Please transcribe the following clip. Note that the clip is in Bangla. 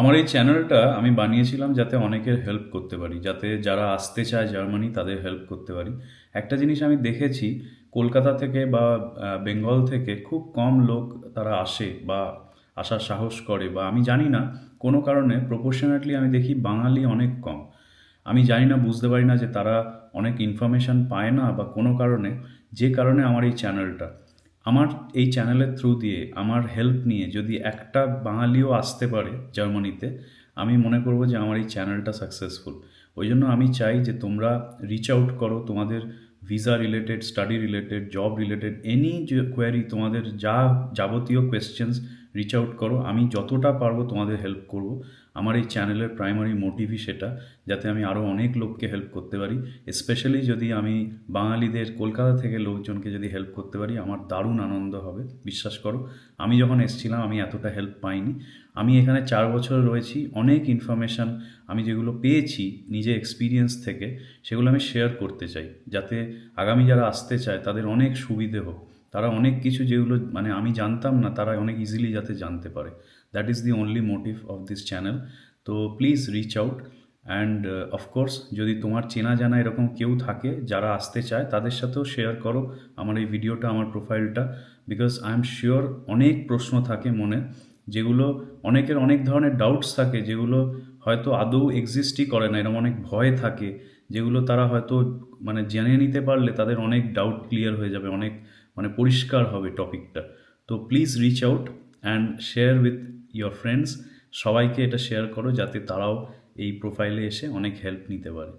আমার এই চ্যানেলটা আমি বানিয়েছিলাম যাতে অনেকের হেল্প করতে পারি, যাতে যারা আসতে চায় জার্মানি তাদের হেল্প করতে পারি। একটা জিনিস আমি দেখেছি, কলকাতা থেকে বা বেঙ্গল থেকে খুব কম লোক তারা আসে বা আসার সাহস করে, বা আমি জানি না কোনো কারণে প্রপোর্শনেটলি আমি দেখি বাঙালি অনেক কম। আমি জানি না, বুঝতে পারি না যে তারা অনেক ইনফরমেশান পায় না বা কোনো কারণে, যে কারণে আমার এই চ্যানেলটা, আমার এই চ্যানেলের থ্রু দিয়ে আমার হেল্প নিয়ে যদি একটা বাঙালিও আসতে পারে জার্মানিতে, আমি মনে করব যে আমার এই চ্যানেলটা সাকসেসফুল। ওই জন্য আমি চাই যে তোমরা রিচ আউট করো, তোমাদের visa related, study related, job related, any যে কোয়ারি, তোমাদের যা যাবতীয় কোয়েশ্চেন্স, রিচ আউট করো। আমি যতটা পারবো তোমাদের হেল্প করব। আমার এই চ্যানেলের প্রাইমারি মোটিভই সেটা, যাতে আমি আরও অনেক লোককে হেল্প করতে পারি। স্পেশালি যদি আমি বাঙালিদের, কলকাতা থেকে লোকজনকে যদি হেল্প করতে পারি, আমার দারুণ আনন্দ হবে। বিশ্বাস করো, আমি যখন এসেছিলাম আমি এতটা হেল্প পাইনি। আমি এখানে 4 বছর রয়েছি, অনেক ইনফরমেশান আমি যেগুলো পেয়েছি নিজে এক্সপিরিয়েন্স থেকে, সেগুলো আমি শেয়ার করতে চাই, যাতে আগামী যারা আসতে চায় তাদের অনেক সুবিধে হোক। তারা অনেক কিছু যেগুলো মানে আমি জানতাম না, তারা অনেক ইজিলি যাতে জানতে পারে। That is the only motive of this channel. তো please reach out. And of course যদি তোমার চেনা জানা এরকম কেউ থাকে যারা আসতে চায়, তাদের সাথেও শেয়ার করো আমার এই ভিডিওটা, আমার প্রোফাইলটা। বিকজ আই এম শিওর অনেক প্রশ্ন থাকে মনে, যেগুলো অনেকের অনেক ধরনের ডাউটস থাকে, যেগুলো হয়তো আদৌ এক্সিস্টই করে না, এরকম অনেক ভয় থাকে, যেগুলো তারা হয়তো মানে জেনে নিতে পারলে তাদের অনেক ডাউট ক্লিয়ার হয়ে যাবে, অনেক মানে পরিষ্কার হবে টপিকটা। তো please reach out and share with your friends. সবাইকে এটা শেয়ার করো যাতে তারাও এই প্রোফাইলে এসে অনেক হেল্প নিতে পারে।